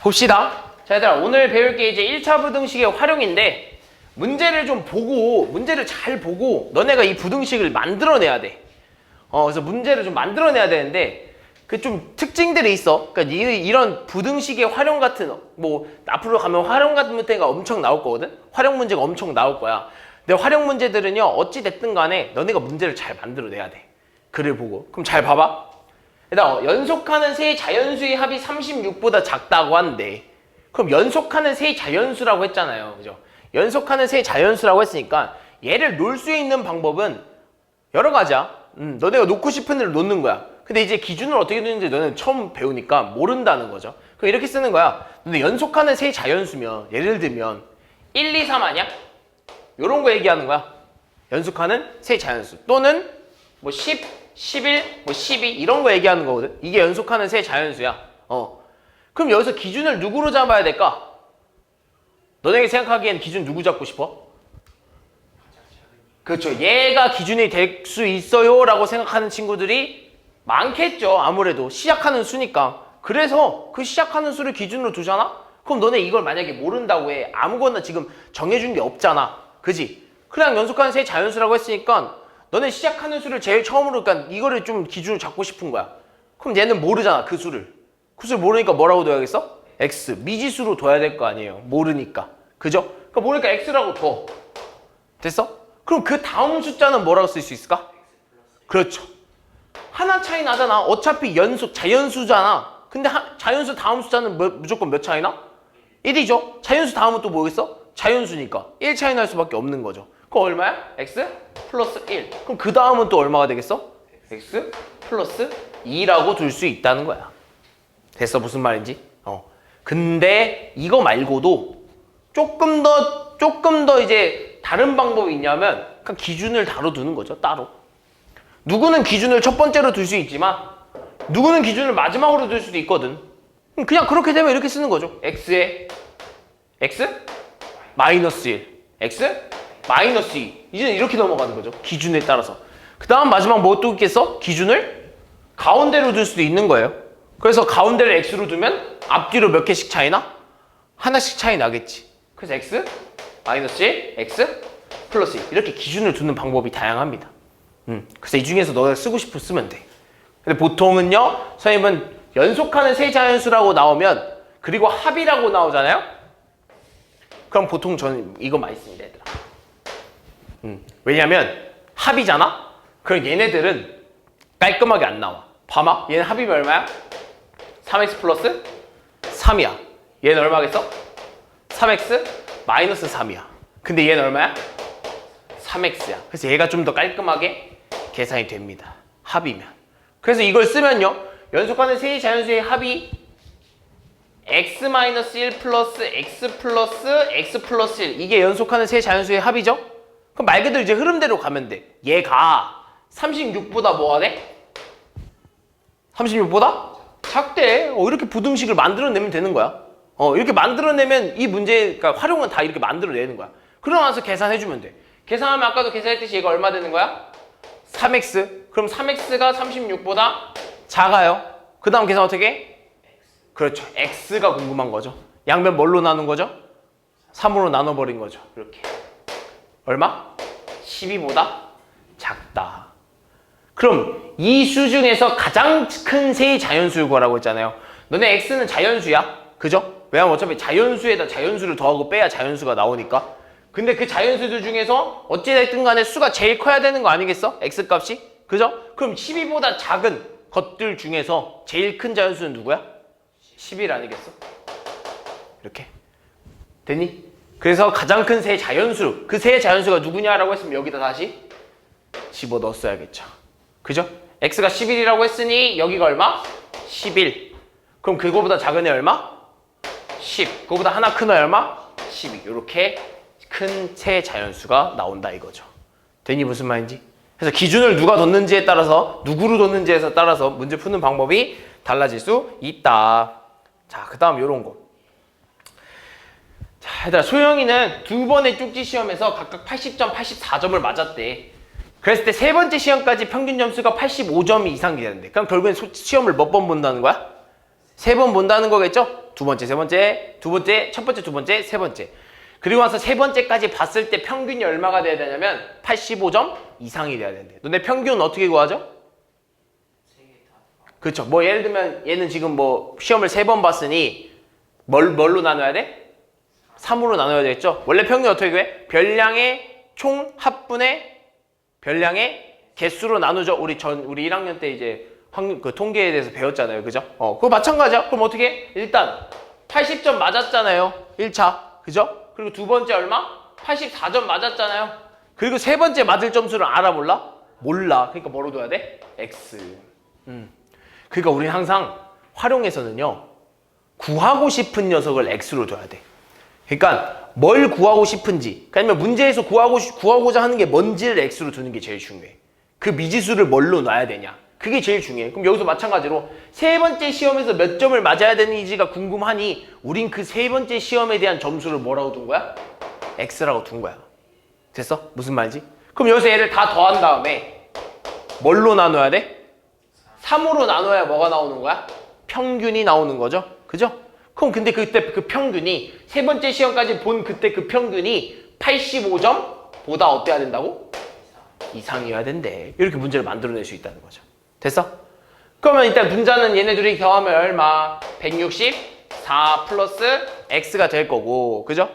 봅시다. 자, 얘들아, 오늘 배울 게 이제 1차 부등식의 활용인데, 문제를 잘 보고, 너네가 이 부등식을 만들어내야 돼. 그래서 문제를 좀 만들어내야 되는데, 그 좀 특징들이 있어. 그러니까 이런 부등식의 활용 같은, 뭐, 앞으로 가면 활용 같은 문제가 엄청 나올 거거든? 활용 문제가 엄청 나올 거야. 근데 활용 문제들은요, 어찌됐든 간에 너네가 문제를 잘 만들어내야 돼. 글을 보고. 그럼 잘 봐봐. 일단, 연속하는 세 자연수의 합이 36보다 작다고 하는데, 그럼 연속하는 세 자연수라고 했잖아요. 그죠? 연속하는 세 자연수라고 했으니까, 얘를 놓을 수 있는 방법은 여러 가지야. 너네가 놓고 싶은 애를 놓는 거야. 근데 이제 기준을 어떻게 두는지 너는 처음 배우니까 모른다는 거죠. 그럼 이렇게 쓰는 거야. 근데 연속하는 세 자연수면 예를 들면 1, 2, 3 아니야? 요런 거 얘기하는 거야. 연속하는 세 자연수. 또는 뭐 10, 11, 뭐 12 이런 거 얘기하는 거거든. 이게 연속하는 세 자연수야. 그럼 여기서 기준을 누구로 잡아야 될까? 너네가 생각하기엔 기준 누구 잡고 싶어? 그렇죠. 얘가 기준이 될 수 있어요 라고 생각하는 친구들이 많겠죠. 아무래도 시작하는 수니까. 그래서 그 시작하는 수를 기준으로 두잖아? 그럼 너네 이걸 만약에 모른다고 해. 아무거나 지금 정해준 게 없잖아. 그지? 그냥 연속하는 세 자연수라고 했으니까 너네 시작하는 수를 제일 처음으로, 그러니까 이거를 좀 기준으로 잡고 싶은 거야. 그럼 얘는 모르잖아. 그 수를. 그 수를 모르니까 뭐라고 둬야겠어? X. 미지수로 둬야 될 거 아니에요. 모르니까. 그죠? 그러니까 모르니까 X라고 둬. 됐어? 그럼 그 다음 숫자는 뭐라고 쓸 수 있을까? 그렇죠. 하나 차이 나잖아. 어차피 연속 자연수잖아. 근데 자연수 다음 숫자는 무조건 몇 차이 나? 1이죠. 자연수 다음은 또 뭐겠어? 자연수니까 1 차이 날 수밖에 없는 거죠. 그럼 얼마야? x 플러스 1. 그럼 그 다음은 또 얼마가 되겠어? x 플러스 2라고 둘 수 있다는 거야. 됐어? 무슨 말인지? 근데 이거 말고도 조금 더 이제 다른 방법이 있냐면 그냥 기준을 다뤄두는 거죠. 따로. 누구는 기준을 첫 번째로 둘 수 있지만 누구는 기준을 마지막으로 둘 수도 있거든. 그냥 그렇게 되면 이렇게 쓰는 거죠. x에 x 마이너스 1, x 마이너스 2. 이제 이렇게 넘어가는 거죠. 기준에 따라서. 그 다음 마지막 뭐 또 있겠어? 기준을 가운데로 둘 수도 있는 거예요. 그래서 가운데를 x로 두면 앞뒤로 몇 개씩 차이 나? 하나씩 차이 나겠지. 그래서 x 마이너스 1, x 플러스 2. 이렇게 기준을 두는 방법이 다양합니다. 그래서 이 중에서 너가 쓰고 싶으면 쓰면 돼. 근데 보통은요, 선생님은 연속하는 세 자연수라고 나오면, 그리고 합이라고 나오잖아요? 그럼 보통 저는 이거 많이 씁니다, 얘들아. 왜냐면 합이잖아? 그럼 얘네들은 깔끔하게 안 나와. 봐봐. 얘는 합이면 얼마야? 3x 플러스 3이야. 얘는 얼마겠어? 3x 마이너스 3이야. 근데 얘는 얼마야? 3x야. 그래서 얘가 좀 더 깔끔하게 계산이 됩니다. 합이면. 그래서 이걸 쓰면요. 연속하는 세 자연수의 합이 x-1 플러스 x 플러스 x 플러스 1. 이게 연속하는 세 자연수의 합이죠? 그럼 말 그대로 이제 흐름대로 가면 돼. 얘가 36보다 뭐가 돼? 36보다? 작대. 이렇게 부등식을 만들어내면 되는 거야. 이렇게 만들어내면 이 문제, 그러니까 활용은 다 이렇게 만들어내는 거야. 그러고 나서 계산해주면 돼. 계산하면 아까도 계산했듯이 얘가 얼마 되는 거야? 3x. 그럼 3x가 36보다 작아요. 그 다음 계산 어떻게 해? 그렇죠. x가 궁금한 거죠. 양변 뭘로 나눈 거죠? 3으로 나눠버린 거죠. 이렇게. 얼마? 12보다 작다. 그럼 이 수 중에서 가장 큰 세 자연수를 구하라고 했잖아요. 너네 x는 자연수야. 그죠? 왜냐면 어차피 자연수에다 자연수를 더하고 빼야 자연수가 나오니까. 근데 그 자연수들 중에서 어찌됐든 간에 수가 제일 커야 되는 거 아니겠어? x값이? 그죠? 그럼 12보다 작은 것들 중에서 제일 큰 자연수는 누구야? 11 아니겠어? 이렇게. 됐니? 그래서 가장 큰 세 자연수, 그 세 자연수가 누구냐라고 했으면 여기다 다시 집어 넣었어야겠죠. 그죠? x가 11이라고 했으니 여기가 얼마? 11. 그럼 그거보다 작은 애 얼마? 10. 그거보다 하나 큰 애 얼마? 12. 이렇게 큰 세 자연수가 나온다 이거죠. 되니 무슨 말인지? 그래서 기준을 누가 뒀는지에 따라서, 누구로 뒀는지에 따라서 문제 푸는 방법이 달라질 수 있다. 자, 그 다음 요런 거. 자, 얘들아, 소영이는 두 번의 쪽지 시험에서 각각 80점, 84점을 맞았대. 그랬을 때 세 번째 시험까지 평균 점수가 85점 이상 되는데, 그럼 결국엔 시험을 몇 번 본다는 거야? 세 번 본다는 거겠죠? 두 번째, 세 번째, 두 번째, 첫 번째, 두 번째, 세 번째. 그리고 나서 세 번째까지 봤을 때 평균이 얼마가 돼야 되냐면 85점 이상이 돼야 된대. 너네 평균 어떻게 구하죠? 그렇죠. 뭐 예를 들면 얘는 지금 뭐 시험을 세 번 봤으니 뭘로 나눠야 돼? 3으로 나눠야 되겠죠? 원래 평균 어떻게 구해? 별량의 총 합분의 별량의 개수로 나누죠. 우리 1학년 때 이제 그 통계에 대해서 배웠잖아요. 그죠? 그거 마찬가지야. 그럼 어떻게 해? 일단 80점 맞았잖아요. 1차. 그죠? 그리고 두 번째 얼마? 84점 맞았잖아요. 그리고 세 번째 맞을 점수를 알아 몰라? 몰라. 그러니까 뭐로 둬야 돼? X. 그러니까 우리는 항상 활용에서는요. 구하고 싶은 녀석을 X로 둬야 돼. 그러니까 뭘 구하고 싶은지, 아니면 문제에서 구하고자 하는 게 뭔지를 X로 두는 게 제일 중요해. 그 미지수를 뭘로 놔야 되냐. 그게 제일 중요해. 그럼 여기서 마찬가지로 세 번째 시험에서 몇 점을 맞아야 되는지가 궁금하니 우린 그 세 번째 시험에 대한 점수를 뭐라고 둔 거야? X라고 둔 거야. 됐어? 무슨 말인지? 그럼 여기서 얘를 다 더한 다음에 뭘로 나눠야 돼? 3으로 나눠야 뭐가 나오는 거야? 평균이 나오는 거죠. 그죠? 그럼 근데 그때 그 평균이 세 번째 시험까지 본 그때 그 평균이 85점보다 어때야 된다고? 이상이어야 된대. 이렇게 문제를 만들어낼 수 있다는 거죠. 됐어? 그러면 일단 분자는 얘네들이 더하면 얼마? 164 플러스 X가 될 거고, 그죠?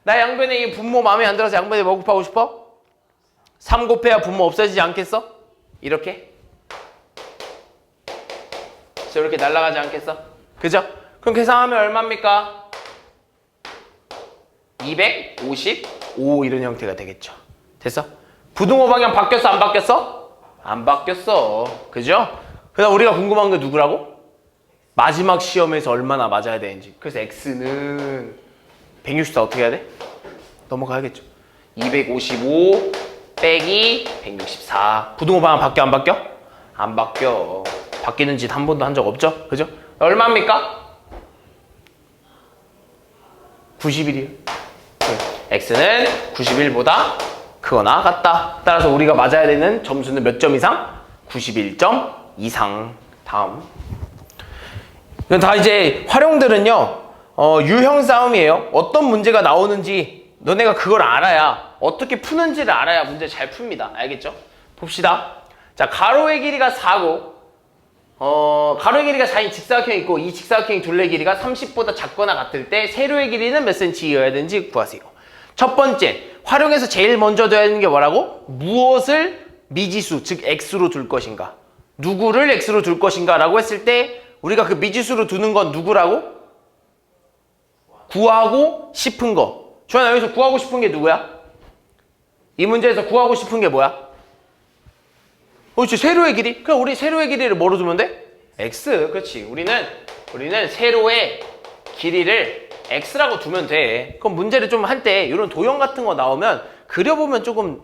나 양변에 이 분모 마음에 안 들어서 양변에 뭐 곱하고 싶어? 3 곱해야 분모 없어지지 않겠어? 이렇게? 이렇게 날아가지 않겠어? 그죠? 그럼 계산하면 얼마입니까? 255 이런 형태가 되겠죠. 됐어? 부등호 방향 바뀌었어? 안 바뀌었어? 안 바뀌었어. 그죠? 그래서 우리가 궁금한 게 누구라고? 마지막 시험에서 얼마나 맞아야 되는지. 그래서 X는 164 어떻게 해야 돼? 넘어가야겠죠. 255 빼기 164. 부등호 방향 바뀌어? 안 바뀌어? 안 바뀌어. 바뀌는 짓 한 번도 한 적 없죠? 그죠? 얼마입니까? 91이에요. X는 91보다 크거나 같다. 따라서 우리가 맞아야 되는 점수는 몇 점 이상? 91점 이상. 다음. 이건 다 이제 활용들은요. 유형 싸움이에요. 어떤 문제가 나오는지 너네가 그걸 알아야, 어떻게 푸는지를 알아야 문제 잘 풉니다. 알겠죠? 봅시다. 자, 가로의 길이가 4고 가로의 길이가 4인 직사각형이 있고 이 직사각형의 둘레 길이가 30보다 작거나 같을 때 세로의 길이는 몇 cm여야 되는지 구하세요. 첫 번째, 활용해서 제일 먼저 둬야 되는 게 뭐라고? 무엇을 미지수, 즉 X로 둘 것인가? 누구를 X로 둘 것인가? 라고 했을 때 우리가 그 미지수로 두는 건 누구라고? 구하고 싶은 거. 주환아, 여기서 구하고 싶은 게 누구야? 이 문제에서 구하고 싶은 게 뭐야? 그렇지, 세로의 길이. 그럼 우리 세로의 길이를 뭐로 두면 돼? X. 그렇지. 우리는 세로의 길이를 X라고 두면 돼. 그럼 문제를 좀 할 때 이런 도형 같은 거 나오면 그려보면 조금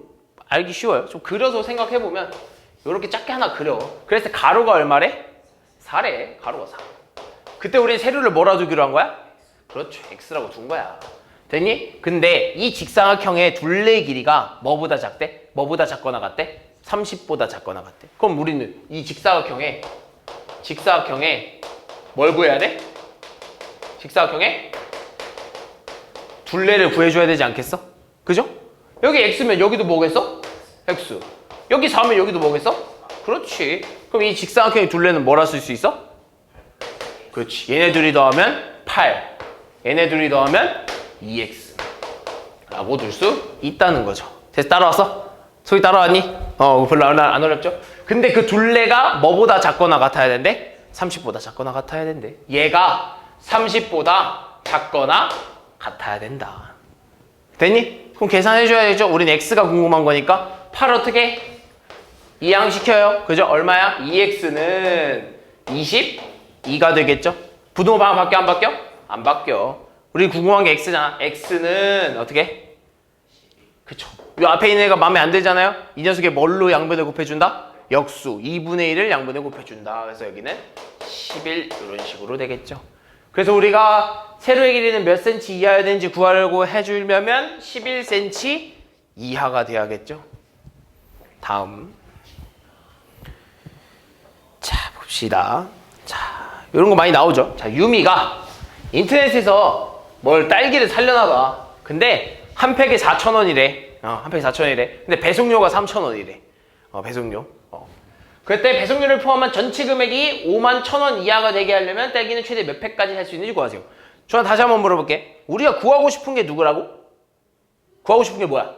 알기 쉬워요. 좀 그려서 생각해보면 이렇게 작게 하나 그려. 그래서 가로가 얼마래? 4래. 가로가 4. 그때 우리 세로를 뭐라 두기로 한 거야? 그렇죠. X라고 둔 거야. 됐니? 근데 이 직사각형의 둘레 길이가 뭐보다 작대? 뭐보다 작거나 같대? 30보다 작거나 같대. 그럼 우리는 이 직사각형에 뭘 구해야 돼? 직사각형에 둘레를 구해줘야 되지 않겠어? 그죠? 여기 X면 여기도 뭐겠어? X. 여기 4면 여기도 뭐겠어? 그렇지. 그럼 이 직사각형의 둘레는 뭐라 쓸 수 있어? 그렇지. 얘네 둘이 더하면 8. 얘네 둘이 더하면 2X 라고 둘 수 있다는 거죠. 됐어? 따라왔어? 소희 따라왔니? 별로 안 어렵죠? 근데 그 둘레가 뭐보다 작거나 같아야 된대? 30보다 작거나 같아야 된대. 얘가 30보다 작거나 같아야 된다. 됐니? 그럼 계산해줘야죠. 우린 X가 궁금한 거니까 8 어떻게? 이항시켜요. 그죠? 얼마야? 2X는 22가 되겠죠? 부등호 방향 바뀌어? 안 바뀌어? 안 바뀌어. 우리 궁금한 게 X잖아. X는 어떻게? 그쵸. 이 앞에 있는 애가 마음에 안 들잖아요? 이 녀석에 뭘로 양변을 곱해준다? 역수 2분의 1을 양변에 곱해준다. 그래서 여기는 11 이런 식으로 되겠죠. 그래서 우리가 세로의 길이는 몇 cm 이하여야 되는지 구하려고 해주려면 11cm 이하가 돼야겠죠. 다음. 자, 봅시다. 자, 이런 거 많이 나오죠. 자, 유미가 인터넷에서 뭘 딸기를 살려나 봐. 근데 한 팩에 4,000원이래. 한 팩에 4,000원이래. 근데 배송료가 3,000원이래. 배송료. 그때 배송료를 포함한 전체 금액이 51,000원 이하가 되게 하려면 딸기는 최대 몇 팩까지 살 수 있는지 구하세요. 저는 다시 한번 물어볼게. 우리가 구하고 싶은 게 누구라고? 구하고 싶은 게 뭐야?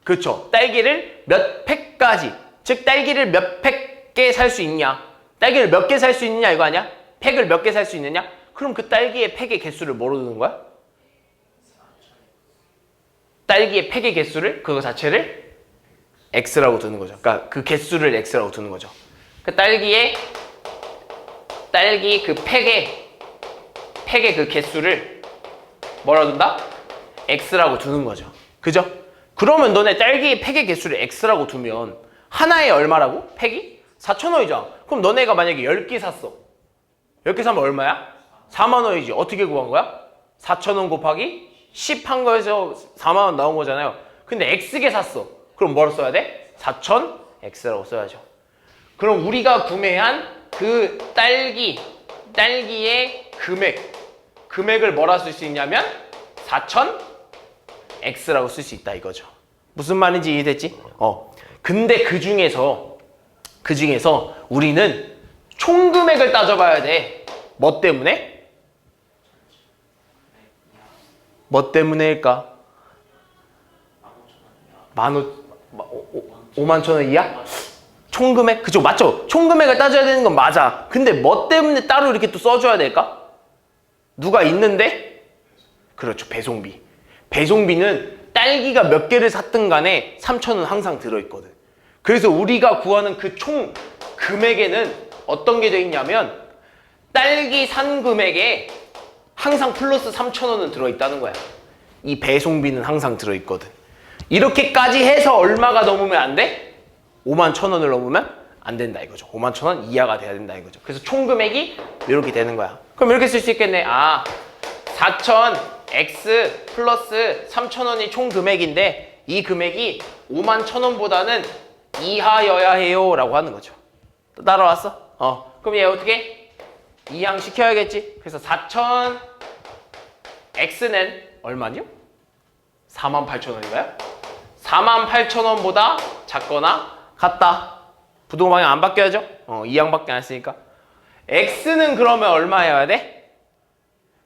그렇죠. 딸기를 몇 팩까지. 즉 딸기를 몇 팩에 살 수 있냐. 딸기를 몇 개 살 수 있느냐 이거 아니야? 팩을 몇 개 살 수 있느냐? 그럼 그 딸기의 팩의 개수를 뭐로 두는 거야? 딸기의 팩의 개수를 그거 자체를 X라고 두는 거죠. 그러니까 그 개수를 X라고 두는 거죠. 그 딸기 그 팩의 그 개수를 뭐라 둔다? X라고 두는 거죠. 그죠? 그러면 너네 딸기 팩의 개수를 X라고 두면 하나에 얼마라고? 팩이? 4,000원이잖아. 그럼 너네가 만약에 10개 샀어. 10개 사면 얼마야? 4만 원이지. 어떻게 구한 거야? 4,000원 곱하기 10 한 거에서 4만 원 나온 거잖아요. 근데 X개 샀어. 그럼 뭐로 써야 돼? 4,000X라고 써야죠. 그럼 우리가 구매한 그 딸기의 금액을 뭐라 쓸 수 있냐면 4,000X라고 쓸 수 있다 이거죠. 무슨 말인지 이해됐지? 근데 그 중에서 우리는 총 금액을 따져봐야 돼. 뭐 때문에? 뭐 때문에일까? 51,000원 이하? 총 금액? 그죠? 맞죠? 총 금액을 따져야 되는 건 맞아. 근데 뭐 때문에 따로 이렇게 또 써줘야 될까? 누가 있는데? 그렇죠. 배송비. 배송비는 딸기가 몇 개를 샀든 간에 3,000원 항상 들어있거든. 그래서 우리가 구하는 그 총 금액에는 어떤 게 돼 있냐면 딸기 산 금액에 항상 플러스 3,000원은 들어있다는 거야. 이 배송비는 항상 들어있거든. 이렇게까지 해서 얼마가 넘으면 안 돼? 51,000원을 넘으면 안 된다 이거죠. 51,000원 이하가 돼야 된다 이거죠. 그래서 총 금액이 이렇게 되는 거야. 그럼 이렇게 쓸 수 있겠네. 4,000X 플러스 3,000원이 총 금액인데 이 금액이 51,000원보다는 이하여야 해요 라고 하는 거죠. 따라왔어? 그럼 얘 어떻게? 이항 시켜야겠지. 그래서 4,000X는 얼마죠? 48,000원인가요? 48,000원보다 작거나 같다. 부동 방향 안 바뀌어야죠? 이항밖에 안 했으니까. X는 그러면 얼마여야 돼?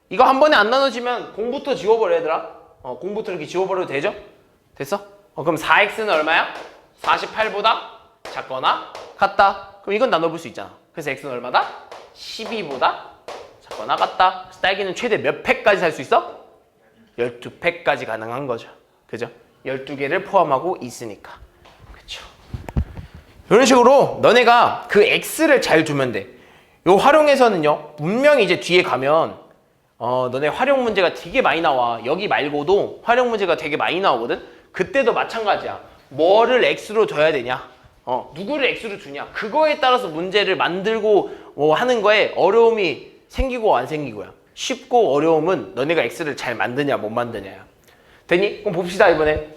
이거 한 번에 안 나눠지면 공부터 지워버려 얘들아. 공부터 이렇게 지워버려도 되죠? 됐어? 그럼 4X는 얼마야? 48보다 작거나 같다. 그럼 이건 나눠볼 수 있잖아. 그래서 X는 얼마다? 12보다 작거나 같다. 그래서 딸기는 최대 몇 팩까지 살 수 있어? 12팩까지 가능한 거죠. 그죠? 12개를 포함하고 있으니까. 그쵸? 이런 식으로 너네가 그 X를 잘 두면 돼. 요 활용에서는요, 분명히 이제 뒤에 가면 너네 활용 문제가 되게 많이 나와. 여기 말고도 활용 문제가 되게 많이 나오거든? 그때도 마찬가지야. 뭐를 X로 둬야 되냐? 누구를 X로 두냐? 그거에 따라서 문제를 만들고 하는 거에 어려움이 생기고 안 생기고야. 쉽고 어려움은 너네가 X를 잘 만드냐 못 만드냐야. 됐니? 그럼 봅시다 이번에.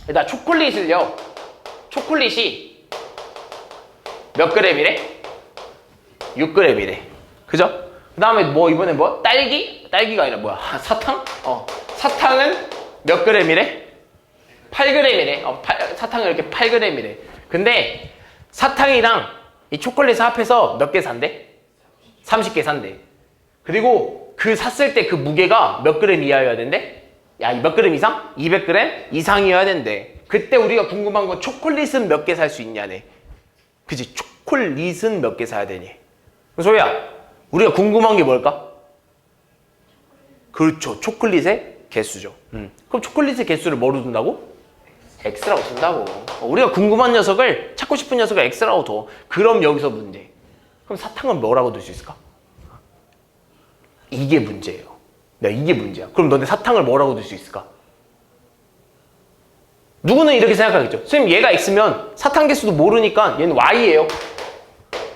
일단 초콜릿을요. 초콜릿이 몇 그램이래? 6g이래. 그죠? 그 다음에 뭐 이번에 뭐? 딸기가 아니라 뭐야? 사탕? 사탕은 몇 g이래? 8g이래. 사탕은 이렇게 8g이래. 근데 사탕이랑 이 초콜릿을 합해서 몇 개 산대? 30개 산대. 그리고 그 샀을 때 그 무게가 몇 그램 이하여야 된대? 야, 몇 그램 이상? 200g 이상이어야 된대. 그때 우리가 궁금한 건 초콜릿은 몇 개 살 수 있냐네. 그치? 초콜릿은 몇 개 사야 되니? 소희야, 우리가 궁금한 게 뭘까? 그렇죠. 초콜릿의 개수죠. 그럼 초콜릿의 개수를 뭐로 둔다고? X라고 쓴다고. 우리가 궁금한 녀석을, 찾고 싶은 녀석을 X라고 둬. 그럼 여기서 문제. 그럼 사탕은 뭐라고 둘 수 있을까? 이게 문제예요. 이게 문제야. 그럼 너네 사탕을 뭐라고 둘 수 있을까? 누구는 이렇게 생각하겠죠. 선생님 얘가 X면 사탕 개수도 모르니까 얘는 Y예요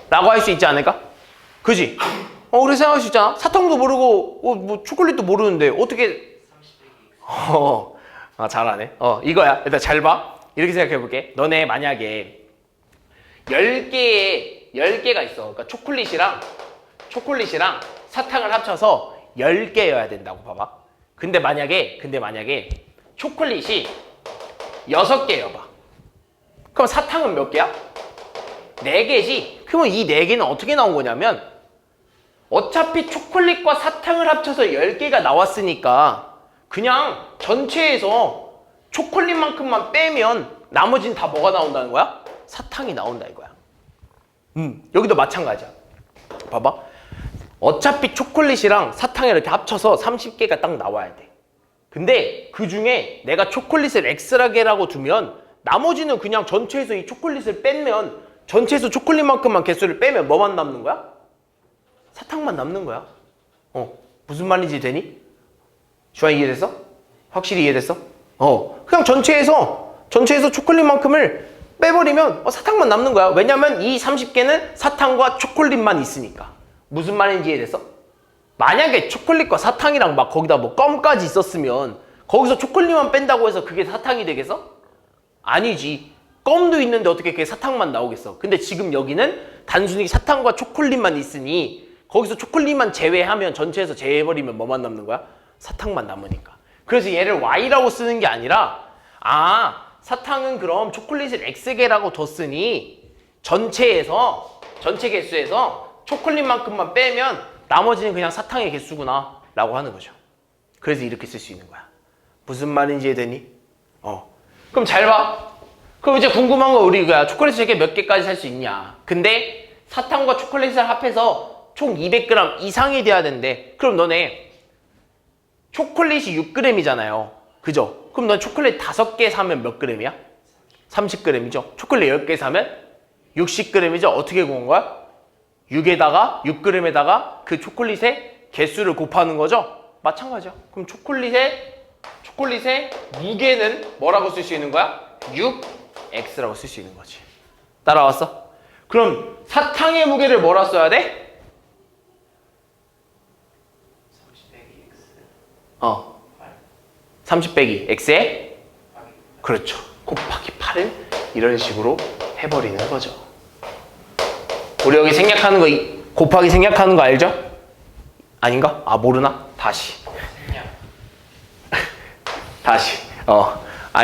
라고 할 수 있지 않을까? 그지? 우리 생각할 수 있잖아. 사탕도 모르고 뭐 초콜릿도 모르는데 어떻게 잘하네. 이거야. 일단 잘 봐. 이렇게 생각해 볼게. 너네 만약에 10개의 10개가 있어. 그러니까 초콜릿이랑 사탕을 합쳐서 10개여야 된다고 봐봐. 근데 만약에 초콜릿이 6개여봐. 그럼 사탕은 몇 개야? 4개지. 그러면 이 4개는 어떻게 나온 거냐면 어차피 초콜릿과 사탕을 합쳐서 10개가 나왔으니까 그냥 전체에서 초콜릿만큼만 빼면 나머지는 다 뭐가 나온다는 거야? 사탕이 나온다 이거야. 여기도 마찬가지야. 봐봐. 어차피 초콜릿이랑 사탕이 이렇게 합쳐서 30개가 딱 나와야 돼. 근데 그 중에 내가 초콜릿을 X라고 두면 나머지는 그냥 전체에서 이 초콜릿을 빼면 전체에서 초콜릿만큼만 개수를 빼면 뭐만 남는 거야? 사탕만 남는 거야. 무슨 말인지 되니? 주환이 이해됐어? 확실히 이해됐어? 그냥 전체에서 초콜릿만큼을 빼버리면 사탕만 남는 거야. 왜냐면 이 30개는 사탕과 초콜릿만 있으니까. 무슨 말인지 이해됐어? 만약에 초콜릿과 사탕이랑 막 거기다 뭐 껌까지 있었으면 거기서 초콜릿만 뺀다고 해서 그게 사탕이 되겠어? 아니지. 껌도 있는데 어떻게 그게 사탕만 나오겠어? 근데 지금 여기는 단순히 사탕과 초콜릿만 있으니 거기서 초콜릿만 제외하면 전체에서 제외해버리면 뭐만 남는 거야? 사탕만 남으니까. 그래서 얘를 Y라고 쓰는 게 아니라 사탕은 그럼 초콜릿을 X개라고 뒀으니 전체 개수에서 초콜릿만큼만 빼면 나머지는 그냥 사탕의 개수구나 라고 하는 거죠. 그래서 이렇게 쓸 수 있는 거야. 무슨 말인지 이해되니? 그럼 잘 봐. 그럼 이제 궁금한 거 우리가 초콜릿 3개 몇 개까지 살 수 있냐. 근데 사탕과 초콜릿을 합해서 총 200g 이상이 돼야 된대. 그럼 너네 초콜릿이 6g이잖아요. 그죠? 그럼 넌 초콜릿 5개 사면 몇 g이야? 30g이죠. 초콜릿 10개 사면 60g이죠. 어떻게 구한 거야? 6g에다가 그 초콜릿의 개수를 곱하는 거죠? 마찬가지야. 그럼 초콜릿의 무게는 뭐라고 쓸 수 있는 거야? 6x라고 쓸 수 있는 거지. 따라왔어? 그럼 사탕의 무게를 뭐라 써야 돼? 30 빼기 x에 그렇죠. 곱하기 8을 이런 식으로 해버리는 거죠. 우리 여기 생략하는 거 곱하기 생략하는 거 알죠? 아닌가? 모르나? 다시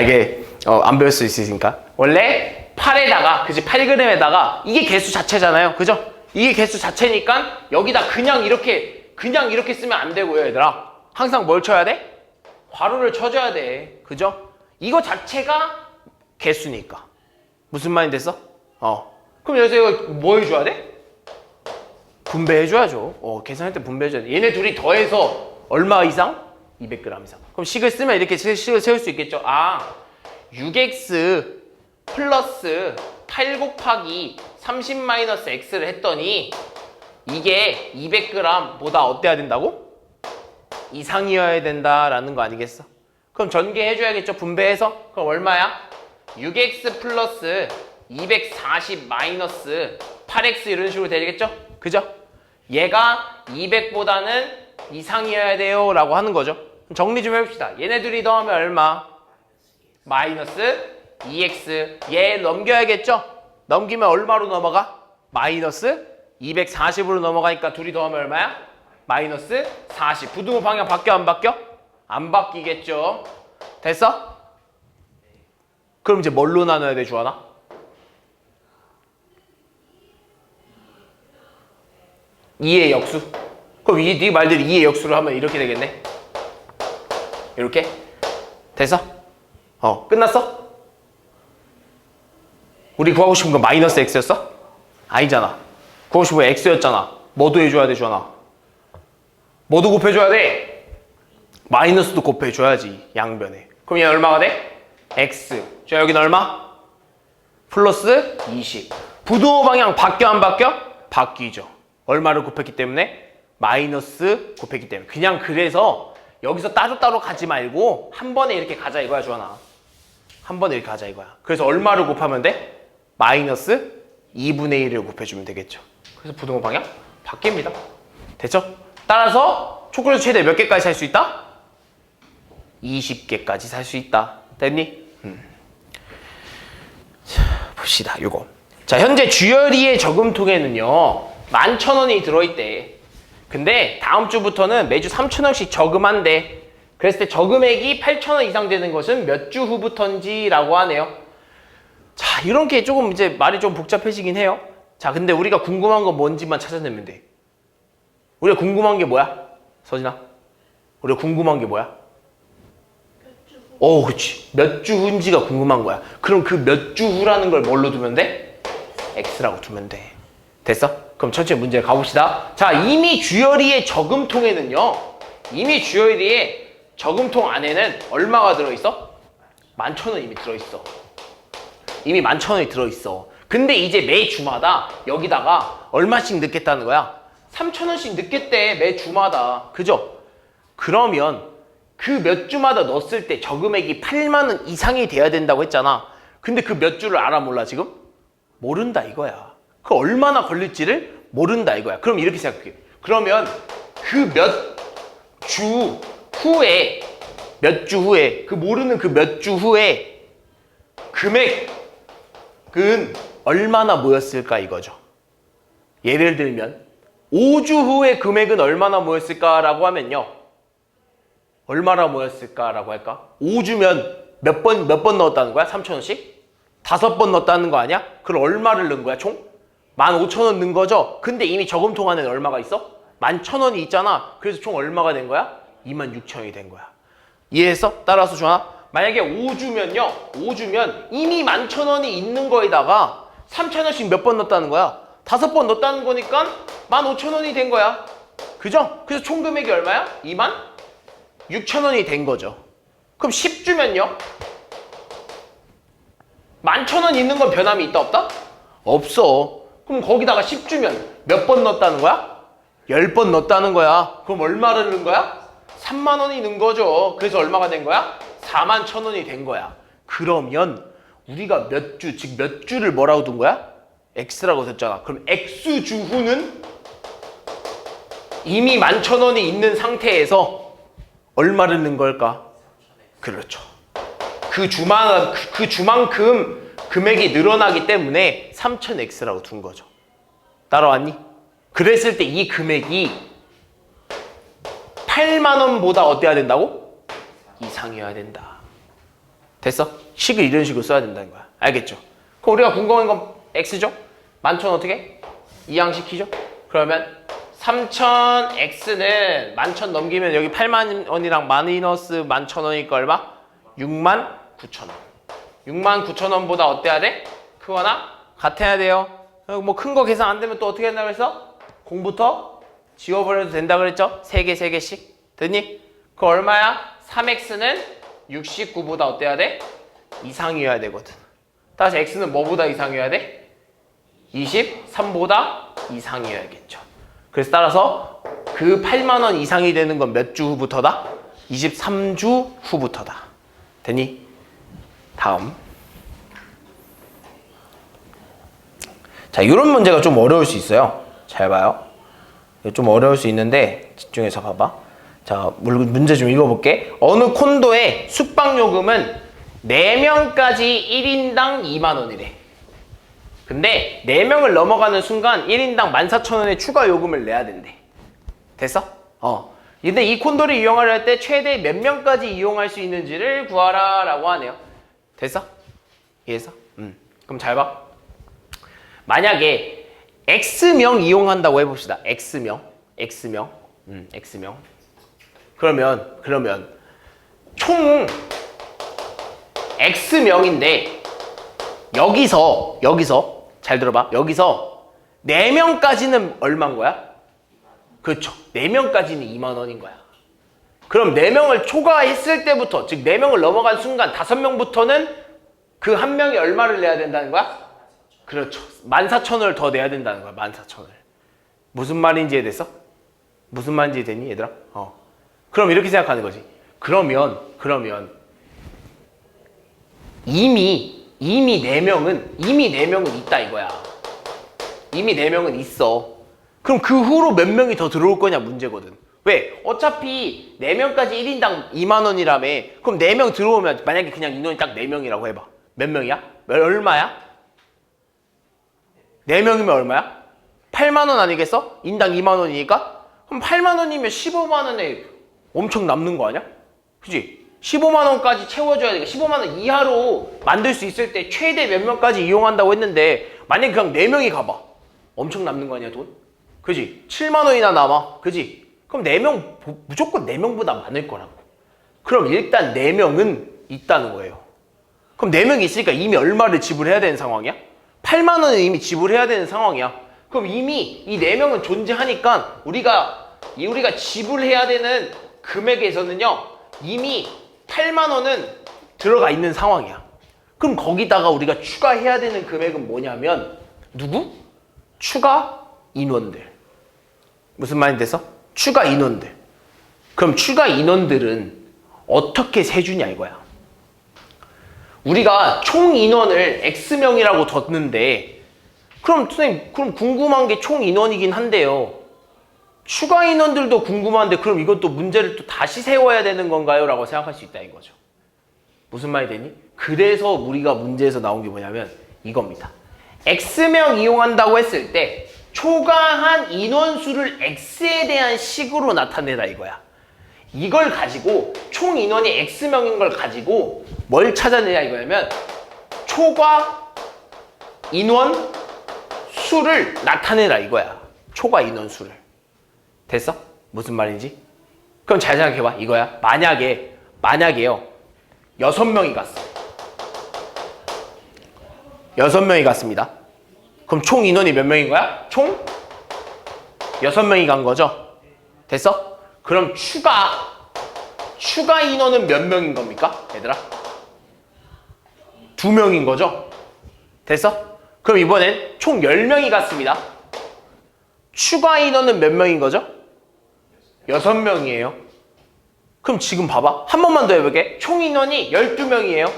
이게 안 배울 수 있으니까 원래 8에다가 그치 8g에다가 이게 개수 자체잖아요. 그죠? 이게 개수 자체니까 여기다 그냥 이렇게 쓰면 안 되고요 얘들아. 항상 뭘 쳐야 돼? 괄호를 쳐줘야 돼. 그죠? 이거 자체가 개수니까. 무슨 말이 됐어? 그럼 여기서 이거 뭐 해줘야 돼? 분배해줘야죠. 계산할 때 분배해줘야 돼. 얘네 둘이 더해서 얼마 이상? 200g 이상. 그럼 식을 쓰면 이렇게 식을 세울 수 있겠죠? 6x 플러스 8 곱하기 30 마이너스 x를 했더니 이게 200g보다 어때야 된다고? 이상이어야 된다라는 거 아니겠어? 그럼 전개해줘야겠죠? 분배해서? 그럼 얼마야? 6x 플러스 240 마이너스 8x 이런 식으로 되겠죠? 그죠? 얘가 200보다는 이상이어야 돼요 라고 하는 거죠. 정리 좀 해봅시다. 얘네들이 더하면 얼마? 마이너스 2x. 얘 넘겨야겠죠? 넘기면 얼마로 넘어가? 마이너스 240으로 넘어가니까 둘이 더하면 얼마야? 마이너스 40. 부등호 방향 바뀌어 안 바뀌어? 안 바뀌겠죠? 됐어? 그럼 이제 뭘로 나눠야 돼 주하나? 이의 역수. 그럼 네 말대로 2의 역수를 하면 이렇게 되겠네. 이렇게? 됐어? 끝났어? 우리 구하고 싶은 건 마이너스 x였어? 아니잖아. 구하고 싶은 건 x였잖아. 뭐도 해줘야 돼 주하나? 뭐도 곱해줘야 돼? 마이너스도 곱해줘야지 양변에. 그럼 얘 얼마가 돼? x. 자 여기는 얼마? 플러스 20. 부등호 방향 바뀌어 안 바뀌어? 바뀌죠. 얼마를 곱했기 때문에? 마이너스 곱했기 때문에. 그냥 그래서 여기서 따로따로 가지 말고 한 번에 이렇게 가자 이거야 주하나. 한 번에 이렇게 가자 이거야. 그래서 얼마를 곱하면 돼? 마이너스 2분의 1을 곱해주면 되겠죠. 그래서 부등호 방향 바뀝니다. 됐죠? 따라서 초콜릿 최대 몇 개까지 살 수 있다? 20개까지 살 수 있다. 됐니? 자, 봅시다. 요거. 자, 현재 주열이의 저금통에는요 11,000원이 들어있대. 근데 다음 주부터는 매주 3,000원씩 저금한대. 그랬을 때 저금액이 8,000원 이상 되는 것은 몇 주 후부터인지 라고 하네요. 자, 이런 게 조금 이제 말이 좀 복잡해지긴 해요. 자, 근데 우리가 궁금한 건 뭔지만 찾아내면 돼. 우리가 궁금한 게 뭐야? 서진아, 우리가 궁금한 게 뭐야? 그치. 몇 주 후인지가 궁금한 거야. 그럼 그 몇 주 후라는 걸 뭘로 두면 돼? X라고 두면 돼. 됐어? 그럼 천천히 문제 가봅시다. 자, 이미 주열이의 저금통에는요, 이미 주열이의 저금통 안에는 얼마가 들어있어? 11,000원 이미 들어있어. 이미 11,000원이 들어있어. 근데 이제 매 주마다 여기다가 얼마씩 넣겠다는 거야? 3,000원씩 넣겠대, 매 주마다. 그죠? 그러면 그 몇 주마다 넣었을 때 저금액이 8만 원 이상이 돼야 된다고 했잖아. 근데 그 몇 주를 알아 몰라 지금? 모른다 이거야. 그 얼마나 걸릴지를 모른다 이거야. 그럼 이렇게 생각해. 그러면 그 몇 주 후에 그 모르는 그 몇 주 후에 금액은 얼마나 모였을까 이거죠. 예를 들면 5주 후에 금액은 얼마나 모였을까라고 하면요. 얼마나 모였을까라고 할까? 5주면 몇 번 넣었다는 거야? 3,000원씩? 5번 넣었다는 거 아니야? 그럼 얼마를 넣은 거야 총? 15,000원 넣은 거죠? 근데 이미 저금통 안에는 얼마가 있어? 11,000원이 있잖아. 그래서 총 얼마가 된 거야? 26,000원이 된 거야. 이해했어? 따라서 주아, 만약에 5주면 이미 11,000원이 있는 거에다가 3,000원씩 몇 번 넣었다는 거야? 5번 넣었다는 거니까 15,000원이 된 거야. 그죠? 그래서 총 금액이 얼마야? 26,000원이 된 거죠. 그럼 10주면요? 11,000원 있는 건 변함이 있다 없다? 없어. 그럼 거기다가 10주면 몇 번 넣었다는 거야? 10번 넣었다는 거야. 그럼 얼마를 넣은 거야? 3만 원이 넣은 거죠. 그래서 얼마가 된 거야? 41,000원이 된 거야. 그러면 우리가 몇 주, 즉 몇 주를 뭐라고 둔 거야? X라고 썼잖아. 그럼 X주 후는 이미 11,000원이 있는 상태에서 얼마를 넣은 걸까? 그렇죠. 그 주만큼 금액이 늘어나기 때문에 3,000X라고 둔 거죠. 따라왔니? 그랬을 때 이 금액이 8만 원보다 어때야 된다고? 이상이어야 된다. 됐어? 식을 이런 식으로 써야 된다는 거야. 알겠죠? 그럼 우리가 궁금한 건 X죠? 11,000 어떻게? 이항시키죠? 그러면 3,000X는 11,000 넘기면 여기 8만 원이랑 마이너스 11,000원이니까 얼마? 69,000원. 69,000원보다 어때야 돼? 크거나 같아야 돼요. 뭐 큰 거 계산 안 되면 또 어떻게 한다고 했어? 0부터 지워버려도 된다 그랬죠? 3개, 3개씩. 됐니? 그거 얼마야? 3X는 69보다 어때야 돼? 이상이어야 되거든. 따라서 X는 뭐보다 이상이어야 돼? 23보다 이상이어야겠죠. 그래서 따라서 그 8만 원 이상이 되는 건 몇 주 후부터다? 23주 후부터다. 됐니? 다음. 자, 이런 문제가 좀 어려울 수 있어요. 잘 봐요. 좀 어려울 수 있는데 집중해서 봐봐. 자, 문제 좀 읽어볼게. 어느 콘도의 숙박요금은 4명까지 1인당 2만 원이래. 근데 4명을 넘어가는 순간 1인당 14,000원의 추가 요금을 내야 된대. 됐어? 근데 이 콘도를 이용하려 할 때 최대 몇 명까지 이용할 수 있는지를 구하라 라고 하네요. 됐어? 이해했어? 그럼 잘 봐. 만약에 X명 이용한다고 해봅시다. X명. 그러면 총 X명인데 여기서 잘 들어봐. 여기서 4명까지는 얼마인 거야? 그렇죠. 4명까지는 2만 원인 거야. 그럼 4명을 초과했을 때부터, 즉 4명을 넘어간 순간 5명부터는 그 한 명이 얼마를 내야 된다는 거야? 그렇죠. 14,000원을 더 내야 된다는 거야. 14,000원을. 무슨 말인지 이해됐어? 무슨 말인지 됐니 얘들아? 그럼 이렇게 생각하는 거지. 그러면 이미 4명은 있다 이거야. 이미 4명은 있어. 그럼 그 후로 몇 명이 더 들어올 거냐 문제거든. 왜? 어차피 4명까지 1인당 2만 원이라며. 그럼 4명 들어오면 만약에 그냥 인원이 딱 4명이라고 해봐. 몇 명이야? 얼마야? 4명이면 얼마야? 8만 원 아니겠어? 인당 2만 원이니까? 그럼 8만 원이면 15만 원에 엄청 남는 거 아니야? 그지? 15만 원까지 채워줘야 되니까 15만 원 이하로 만들 수 있을 때 최대 몇 명까지 이용한다고 했는데 만약에 그냥 4명이 가봐. 엄청 남는 거 아니야 돈? 그지? 7만 원이나 남아. 그지? 그럼 4명 무조건 4명보다 많을 거라고. 그럼 일단 4명은 있다는 거예요. 그럼 4명이 있으니까 이미 얼마를 지불해야 되는 상황이야? 8만 원은 이미 지불해야 되는 상황이야. 그럼 이미 이 4명은 존재하니까 우리가 지불해야 되는 금액에서는요 이미 8만 원은 들어가 있는 상황이야. 그럼 거기다가 우리가 추가해야 되는 금액은 뭐냐면 누구? 추가 인원들. 무슨 말이 됐어? 추가 인원들. 그럼 추가 인원들은 어떻게 세주냐 이거야. 우리가 총 인원을 X명이라고 뒀는데 그럼 선생님 그럼 궁금한 게 총 인원이긴 한데요. 추가 인원들도 궁금한데 그럼 이것도 문제를 또 다시 세워야 되는 건가요? 라고 생각할 수 있다 이거죠. 무슨 말이 되니? 그래서 우리가 문제에서 나온 게 뭐냐면 이겁니다. X명 이용한다고 했을 때 초과한 인원수를 X에 대한 식으로 나타내라 이거야. 이걸 가지고 총 인원이 X명인 걸 가지고 뭘 찾아내냐 이거냐면 초과 인원 수를 나타내라 이거야. 초과 인원 수를. 됐어? 무슨 말인지? 그럼 잘 생각해봐 이거야. 만약에요 6명이 갔어. 6명이 갔습니다. 그럼 총 인원이 몇 명인 거야? 총 6명이 간 거죠? 됐어? 그럼 추가 인원은 몇 명인 겁니까? 얘들아? 2명인 거죠? 됐어? 그럼 이번엔 총 10명이 갔습니다. 추가 인원은 몇 명인 거죠? 6명이에요. 그럼 지금 봐봐. 한 번만 더 해볼게. 총 인원이 12명이에요.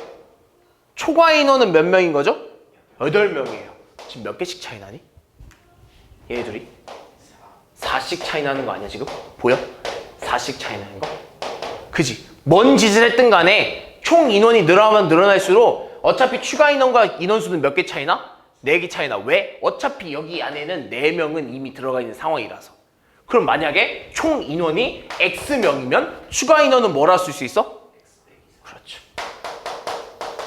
초과 인원은 몇 명인 거죠? 8명이에요. 지금 몇 개씩 차이 나니? 얘들이 4씩 차이 나는 거 아니야 지금? 보여? 4씩 차이 나는 거? 그지? 뭔 짓을 했든 간에 총 인원이 늘어나면 늘어날수록 어차피 추가 인원과 인원수는 몇 개 차이 나? 4개 차이 나. 왜? 어차피 여기 안에는 4명은 이미 들어가 있는 상황이라서. 그럼 만약에 총 인원이 X명이면 추가 인원은 뭐라 쓸 수 있어? 그렇죠.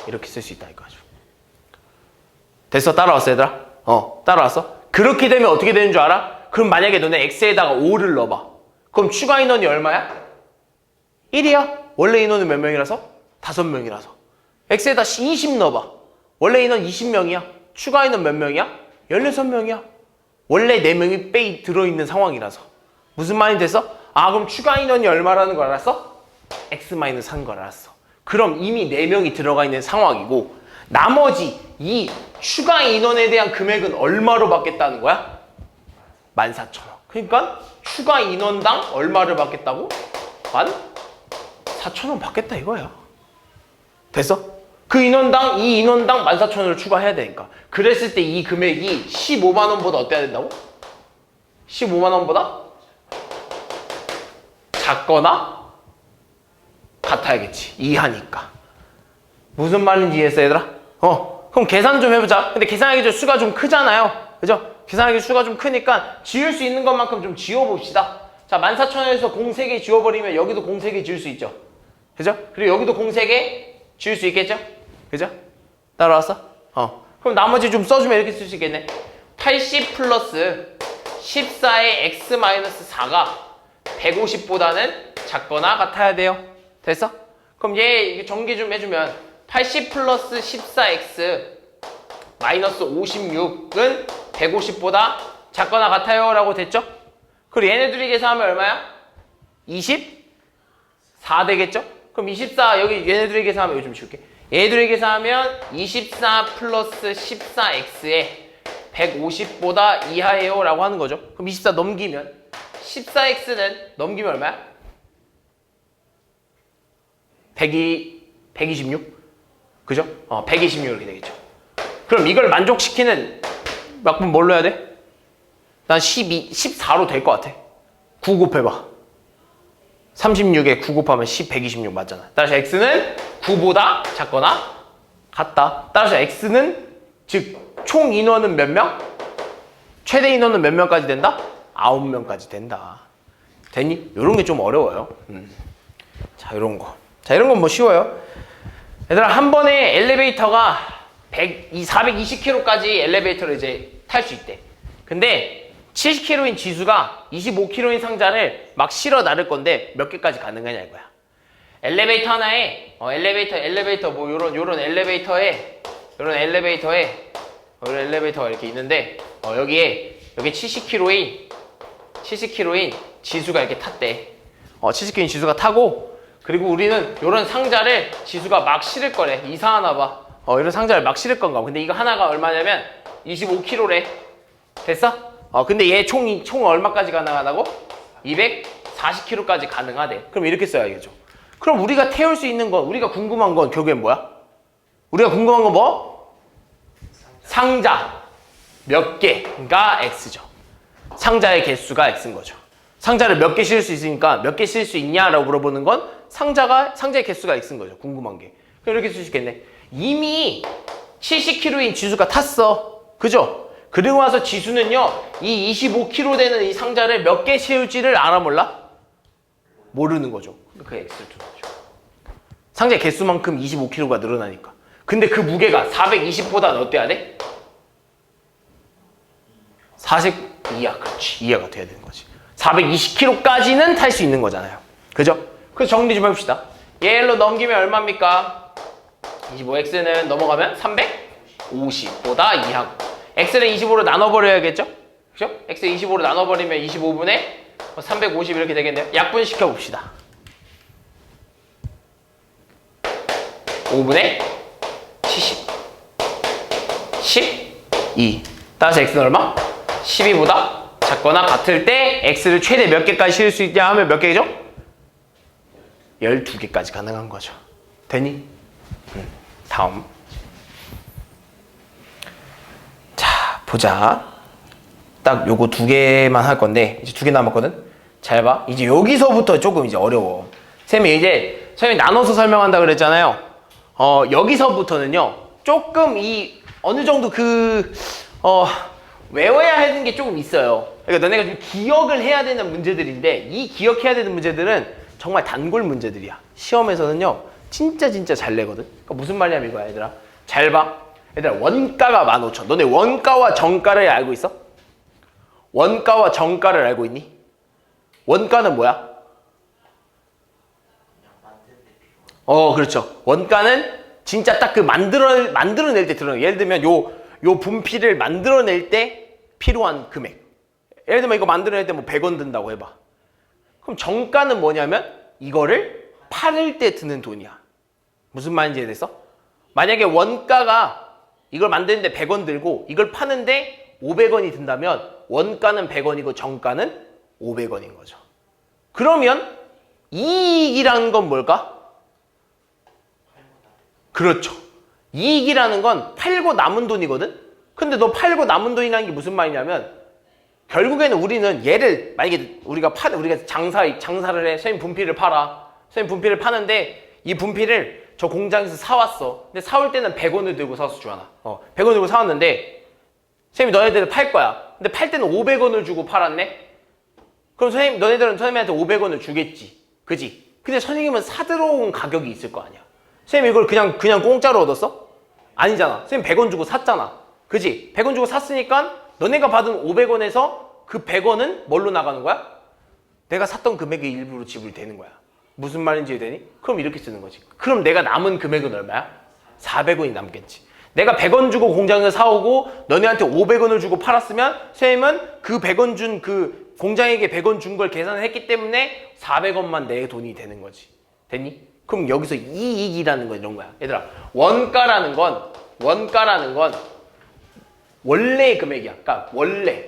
이렇게 쓸 수 있다 이거죠. 됐어? 따라왔어 얘들아? 따라왔어? 그렇게 되면 어떻게 되는 줄 알아? 그럼 만약에 너네 X에다가 5를 넣어봐. 그럼 추가 인원이 얼마야? 1이야. 원래 인원은 몇 명이라서? 5명이라서. X에다 20 넣어봐. 원래 인원 20명이야. 추가 인원 몇 명이야? 16명이야. 원래 4명이 빼이 들어있는 상황이라서. 무슨 말이 됐어? 아 그럼 추가 인원이 얼마라는 걸 알았어? X-1걸 알았어. 그럼 이미 4명이 들어가 있는 상황이고 나머지 이 추가 인원에 대한 금액은 얼마로 받겠다는 거야? 14,000원. 그러니까 추가 인원당 얼마를 받겠다고? 14,000원 받겠다 이거야. 됐어? 그 인원당 이 인원당 14,000원을 추가해야 되니까. 그랬을 때 이 금액이 15만 원보다 어때야 된다고? 15만 원보다 작거나 같아야겠지. 이하니까. 무슨 말인지 이해했어 얘들아? 그럼 계산 좀 해보자. 근데 계산하기 전 수가 좀 크잖아요. 그죠? 계산하기 수가 좀 크니까 지울 수 있는 것만큼 좀 지워봅시다. 자, 14,000원에서 공 3개 지워버리면 여기도 공 3개 지울 수 있죠. 그죠? 그리고 여기도 공 3개 지울 수 있겠죠? 그죠? 따라왔어? 그럼 나머지 좀 써주면 이렇게 쓸 수 있겠네. 80 플러스 14의 x-4가 150보다는 작거나 같아야 돼요. 됐어? 그럼 얘 전개 좀 해주면 80 플러스 14x 마이너스 56은 150보다 작거나 같아요 라고 됐죠? 그리고 얘네들이 계산하면 얼마야? 24 되겠죠? 그럼 24 여기 얘네들이 계산하면 이거 좀 지울게. 얘네들이 계산하면 24 플러스 14x에 150보다 이하예요 라고 하는 거죠. 그럼 24 넘기면 14x는 넘기면 얼마야? 126? 그죠? 126 이렇게 되겠죠. 그럼 이걸 만족시키는 약분 뭘로 해야 돼? 난 14로 될 것 같아. 9 곱해봐. 36에 9 곱하면 126 맞잖아. 따라서 x는 9보다 작거나 같다. 따라서 x는 즉 총 인원은 몇 명? 최대 인원은 몇 명까지 된다? 9명까지 된다. 됐니? 요런 게 좀 어려워요. 자, 요런 거. 자, 이런 건 뭐 쉬워요. 얘들아, 한 번에 엘리베이터가 420km까지 엘리베이터를 이제 탈 수 있대. 근데 70km인 지수가 25km인 상자를 막 실어 나를 건데 몇 개까지 가능하냐 이거야. 엘리베이터 하나에 엘리베이터 뭐 요런 엘리베이터가 이렇게 있는데 여기 70km인 지수가 이렇게 탔대. 70km인 지수가 타고, 그리고 우리는 요런 상자를 지수가 막 실을 거래. 이상하나 봐. 이런 상자를 막 실을 건가 봐. 근데 이거 하나가 얼마냐면 25kg래. 됐어? 근데 얘 총 얼마까지 가능하다고? 240kg까지 가능하대. 그럼 이렇게 써야겠죠. 그럼 우리가 태울 수 있는 건, 우리가 궁금한 건 결국엔 뭐야? 우리가 궁금한 건 뭐? 상자 몇 개가 X죠. 상자의 개수가 X인 거죠. 상자를 몇 개 실을 수 있으니까 몇 개 실을 수 있냐라고 물어보는 건 상자의 개수가 X인 거죠. 궁금한 게. 그럼 이렇게 쓸 수 있겠네. 이미 70kg인 지수가 탔어. 그죠? 그리고 와서 지수는요, 이 25kg 되는 이 상자를 몇 개 채울지를 알아 몰라? 모르는 거죠. 그 X를 두는 거죠. 상자의 개수만큼 25kg가 늘어나니까. 근데 그 무게가 420보다는 어때야 돼? 42야. 그렇지. 이하가 돼야 되는 거지. 420kg까지는 탈 수 있는 거잖아요. 그죠? 그래서 정리 좀 해봅시다. 얘로 넘기면 얼마입니까? 25x는 넘어가면 350보다 2하고, x를 25로 나눠버려야겠죠? 그죠? x를 25로 나눠버리면 25분의 350 이렇게 되겠네요. 약분시켜 봅시다. 5분의 70 12 따라서 x는 얼마? 12보다 작거나 같을 때 x를 최대 몇 개까지 실을 수 있냐 하면 몇 개죠? 12개까지 가능한 거죠. 되니? 다음. 자, 보자. 딱 요거 2개만 할 건데 이제 2개 남았거든? 잘 봐. 이제 여기서부터 조금 이제 어려워. 선생님이 나눠서 설명한다 그랬잖아요. 여기서부터는요, 조금 어느 정도 외워야 하는 게 조금 있어요. 그러니까 너네가 좀 기억을 해야 되는 문제들인데, 이 기억해야 되는 문제들은 정말 단골 문제들이야. 시험에서는요, 진짜 잘 내거든. 그러니까 무슨 말이냐면 이거야, 얘들아. 잘 봐. 얘들아, 원가가 15,000. 너네 원가와 정가를 알고 있어? 원가와 정가를 알고 있니? 원가는 뭐야? 그렇죠. 원가는 진짜 딱 만들어낼 때 들어요. 예를 들면 요 분필을 만들어낼 때 필요한 금액. 예를 들면 이거 만들어낼 때 뭐 100원 든다고 해봐. 그럼 정가는 뭐냐면 이거를 팔을 때 드는 돈이야. 무슨 말인지 이해됐어? 만약에 원가가 이걸 만드는데 100원 들고 이걸 파는데 500원이 든다면 원가는 100원이고 정가는 500원인 거죠. 그러면 이익이라는 건 뭘까? 그렇죠. 이익이라는 건 팔고 남은 돈이거든? 근데 너 팔고 남은 돈이라는 게 무슨 말이냐면, 결국에는 우리는 얘를, 만약에 우리가 장사를 해. 선생님 분필을 팔아. 선생님 분필을 파는데 이 분필을 저 공장에서 사왔어. 근데 사올 때는 100원을 들고 사왔어, 주하나. 100원 들고 사왔는데 선생님이 너네들을 팔 거야. 근데 팔 때는 500원을 주고 팔았네? 그럼 너네들은 선생님한테 500원을 주겠지. 그지? 근데 선생님은 사들어온 가격이 있을 거 아니야. 선생님 이걸 그냥 공짜로 얻었어? 아니잖아. 선생님 100원 주고 샀잖아. 그지? 100원 주고 샀으니까 너네가 받은 500원에서 그 100원은 뭘로 나가는 거야? 내가 샀던 금액의 일부로 지불되는 거야. 무슨 말인지 이해되니? 그럼 이렇게 쓰는 거지. 그럼 내가 남은 금액은 얼마야? 400원이 남겠지. 내가 100원 주고 공장에서 사오고 너네한테 500원을 주고 팔았으면 선생님은 그 100원 준 그 공장에게 100원 준 걸 계산을 했기 때문에 400원만 내 돈이 되는 거지. 됐니? 그럼 여기서 이익이라는 건 이런 거야. 얘들아, 원가라는 건 원래의 금액이야. 그러니까 원래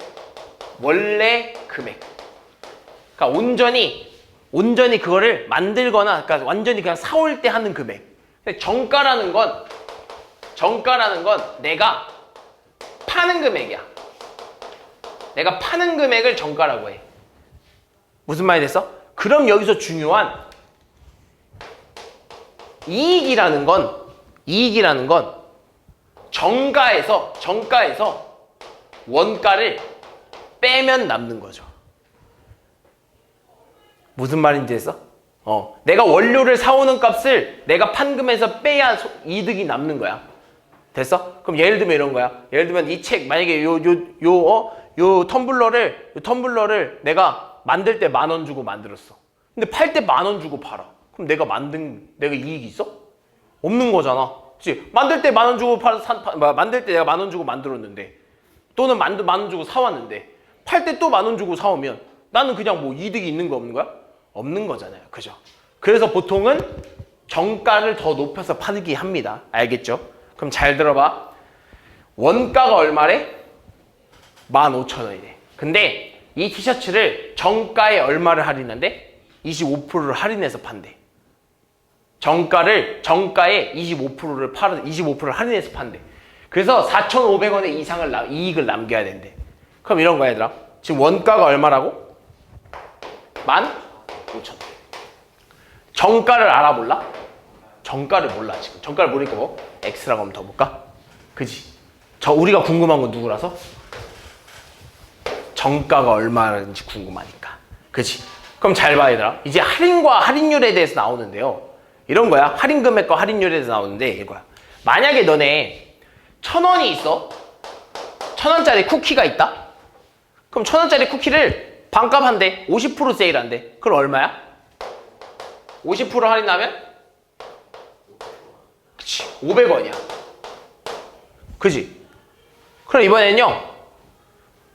금액. 그러니까 온전히 그거를 만들거나, 그러니까 완전히 그냥 사올 때 하는 금액. 근데 정가라는 건 내가 파는 금액이야. 내가 파는 금액을 정가라고 해. 무슨 말이 됐어? 그럼 여기서 중요한 이익이라는 건 정가에서 원가를 빼면 남는 거죠. 무슨 말인지 했어? 내가 원료를 사오는 값을 내가 판금에서 빼야 이득이 남는 거야. 됐어? 그럼 예를 들면 이런 거야. 예를 들면 이 책 만약에 요 텀블러를 내가 만들 때 10,000원 주고 만들었어. 근데 팔 때 10,000원 주고 팔아. 그럼 내가 이익이 있어? 없는 거잖아. 그치? 만들 때 10,000원 주고 만들 때 내가 10,000원 주고 만들었는데, 또는 10,000원 주고 사왔는데, 팔 때 또 10,000원 주고 사오면 나는 그냥 뭐 이득이 있는 거 없는 거야? 없는 거잖아요. 그죠? 그래서 보통은 정가를 더 높여서 팔기 합니다. 알겠죠? 그럼 잘 들어봐. 원가가 얼마래? 15,000원이래. 근데 이 티셔츠를 정가에 얼마를 할인한대? 25%를 할인해서 판대. 정가에 25%를 할인해서 판대. 그래서 4,500원의 이익을 남겨야 된대. 그럼 이런 거야, 얘들아. 지금 원가가 얼마라고? 15,000원. 정가를 알아볼라? 정가를 몰라, 지금. 정가를 모르니까 뭐? X라고 하면 더 볼까? 그지? 우리가 궁금한 건 누구라서? 정가가 얼마인지 궁금하니까. 그치? 그럼 잘 봐, 얘들아. 이제 할인과 할인율에 대해서 나오는데요. 이런 거야. 할인 금액과 할인율에 대해서 나오는데 이거야. 만약에 너네 1,000원이 있어. 1,000원짜리 쿠키가 있다. 그럼 1,000원짜리 쿠키를 반값 한대. 50% 세일한대. 그럼 얼마야? 50% 할인하면? 그치. 500원이야. 그지? 그럼 이번엔요.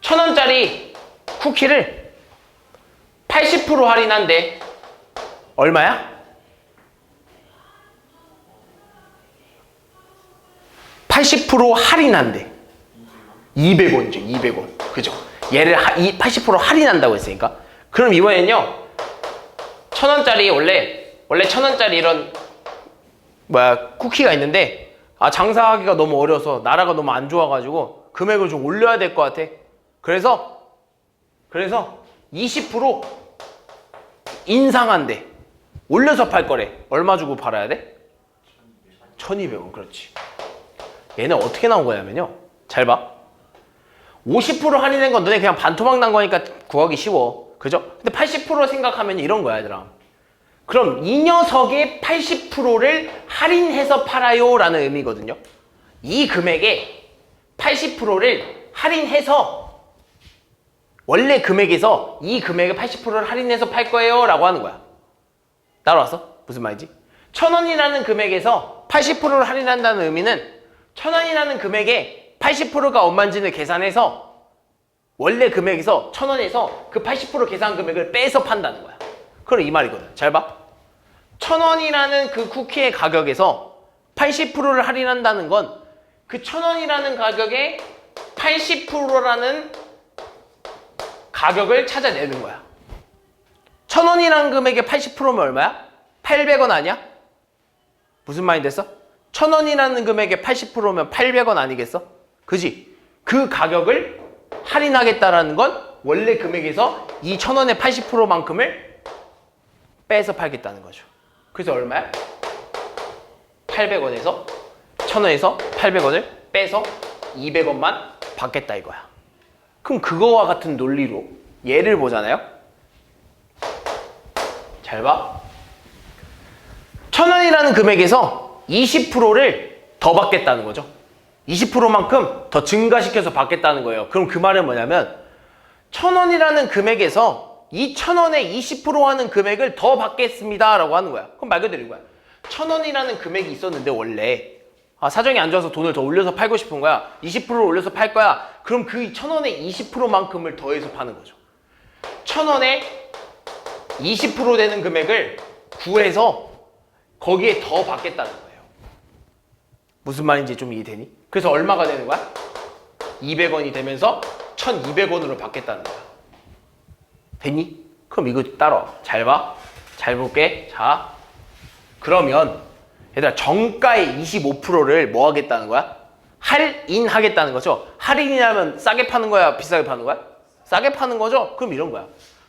1,000원짜리 쿠키를 80% 할인한대. 얼마야? 80% 할인한대. 200원이죠. 200원. 그죠? 얘를 80% 할인한다고 했으니까. 그럼 이번엔요. 1,000원짜리 원래 1,000원짜리 이런 쿠키가 있는데 장사하기가 너무 어려서 나라가 너무 안 좋아가지고 금액을 좀 올려야 될 것 같아. 그래서 20% 인상한대. 올려서 팔 거래. 얼마 주고 팔아야 돼? 1,200원. 그렇지. 얘는 어떻게 나온 거냐면요. 잘 봐. 50% 할인한 건 너네 그냥 반토막 난 거니까 구하기 쉬워. 그죠? 근데 80% 생각하면 이런 거야, 얘들아. 그럼 이 녀석의 80%를 할인해서 팔아요 라는 의미거든요. 이 금액에 80%를 할인해서 원래 금액에서 이 금액의 80%를 할인해서 팔 거예요 라고 하는 거야. 따라왔어? 무슨 말인지? 1,000원이라는 금액에서 80%를 할인한다는 의미는 1,000원이라는 금액에 80%가 얼마인지를 계산해서 원래 금액에서 1,000원에서 그 80% 계산 금액을 빼서 판다는 거야. 그럼 이 말이거든. 잘 봐. 1,000원이라는 그 쿠키의 가격에서 80%를 할인한다는 건 그 1,000원이라는 가격에 80%라는 가격을 찾아내는 거야. 1,000원이라는 금액의 80%면 얼마야? 800원 아니야? 무슨 말이 됐어? 1,000원이라는 금액의 80%면 800원 아니겠어? 그지? 그 가격을 할인하겠다라는 건 원래 금액에서 이 1,000원의 80%만큼을 빼서 팔겠다는 거죠. 그래서 얼마야? 800원에서 1,000원에서 800원을 빼서 200원만 받겠다 이거야. 그럼 그거와 같은 논리로 예를 보잖아요. 잘 봐. 1,000원이라는 금액에서 20%를 더 받겠다는 거죠. 20%만큼 더 증가시켜서 받겠다는 거예요. 그럼 그 말은 뭐냐면 1,000원이라는 금액에서 이 1,000원에 20% 하는 금액을 더 받겠습니다 라고 하는 거야. 그럼 말 그대로 이거야. 1,000원이라는 금액이 있었는데 원래 사정이 안 좋아서 돈을 더 올려서 팔고 싶은 거야. 20%를 올려서 팔 거야. 그럼 그 1,000원의 20%만큼을 더해서 파는 거죠. 1,000원에 20% 되는 금액을 구해서 거기에 더 받겠다는 거예요. 무슨 말인지 좀 이해되니? 그래서 얼마가 되는 거야? 200원이 되면서 1,200원으로 받겠다는 거야. 됐니? 그럼 이거 따라와. 잘 봐. 잘 볼게. 자, 그러면 얘들아 정가의 25%를 뭐 하겠다는 거야? 할인하겠다는 거죠. 할인이라면 싸게 파는 거야? 비싸게 파는 거야? 싸게 파는 거죠? 그럼 이런 거야.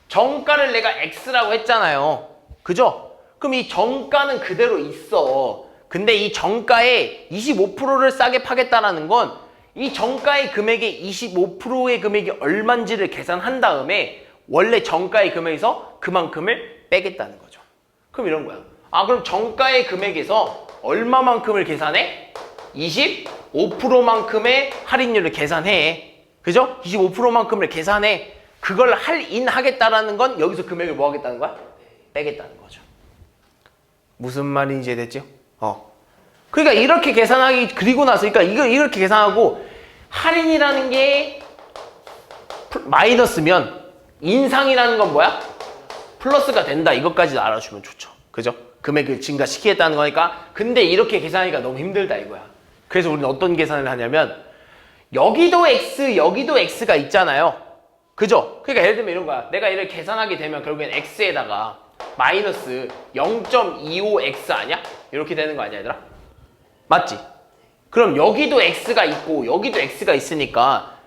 정가를 내가 X라고 했잖아요. 그죠? 그럼 이 정가는 그대로 있어. 근데 이 정가에 25%를 싸게 파겠다라는 건 이 정가의 금액의 25%의 금액이 얼만지를 계산한 다음에 원래 정가의 금액에서 그만큼을 빼겠다는 거죠. 그럼 이런 거야. 아, 그럼 정가의 금액에서 얼마만큼을 계산해? 25%만큼의 할인율을 계산해. 그죠? 25%만큼을 계산해. 그걸 할인하겠다라는 건 여기서 금액을 뭐 하겠다는 거야? 빼겠다는 거죠. 무슨 말인지 됐죠? 그러니까 이렇게 계산하기 그리고 나서 그러니까 이걸 이렇게 계산하고 할인이라는 게 마이너스면 인상이라는 건 뭐야? 플러스가 된다. 이것까지 알아주면 좋죠. 그죠? 금액을 증가시키겠다는 거니까. 근데 이렇게 계산하기가 너무 힘들다 이거야. 그래서 우리는 어떤 계산을 하냐면 여기도 x, 여기도 x가 있잖아요. 그죠? 그러니까 예를 들면 이런 거야. 내가 이렇게 계산하게 되면 결국엔 x에다가 마이너스 0.25x 아니야? 이렇게 되는 거 아니야 얘들아? 맞지? 그럼 여기도 x가 있고 여기도 x가 있으니까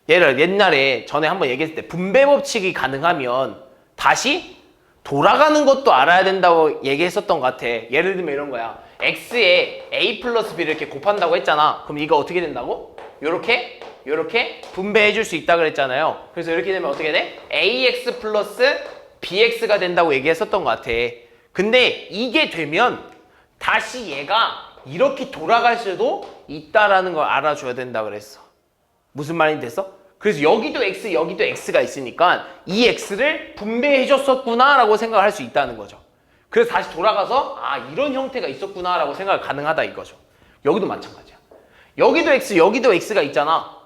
옛날에 전에 한번 얘기했을 때 분배 법칙이 가능하면 다시 돌아가는 것도 알아야 된다고 얘기했었던 것 같아. 예를 들면 이런 거야. x에 a 플러스 b를 이렇게 곱한다고 했잖아. 그럼 이거 어떻게 된다고? 요렇게 분배해 줄 수 있다 그랬잖아요. 그래서 이렇게 되면 어떻게 돼? ax 플러스 bx가 된다고 얘기했었던 것 같아. 근데 이게 되면 다시 얘가 이렇게 돌아갈 수도 있다라는 걸 알아줘야 된다 그랬어. 무슨 말인지 됐어? 그래서 여기도 x, 여기도 x가 있으니까 이 x를 분배해 줬었구나 라고 생각을 할 수 있다는 거죠. 그래서 다시 돌아가서 아 이런 형태가 있었구나 라고 생각이 가능하다 이거죠. 여기도 마찬가지야. 여기도 x, 여기도 x가 있잖아.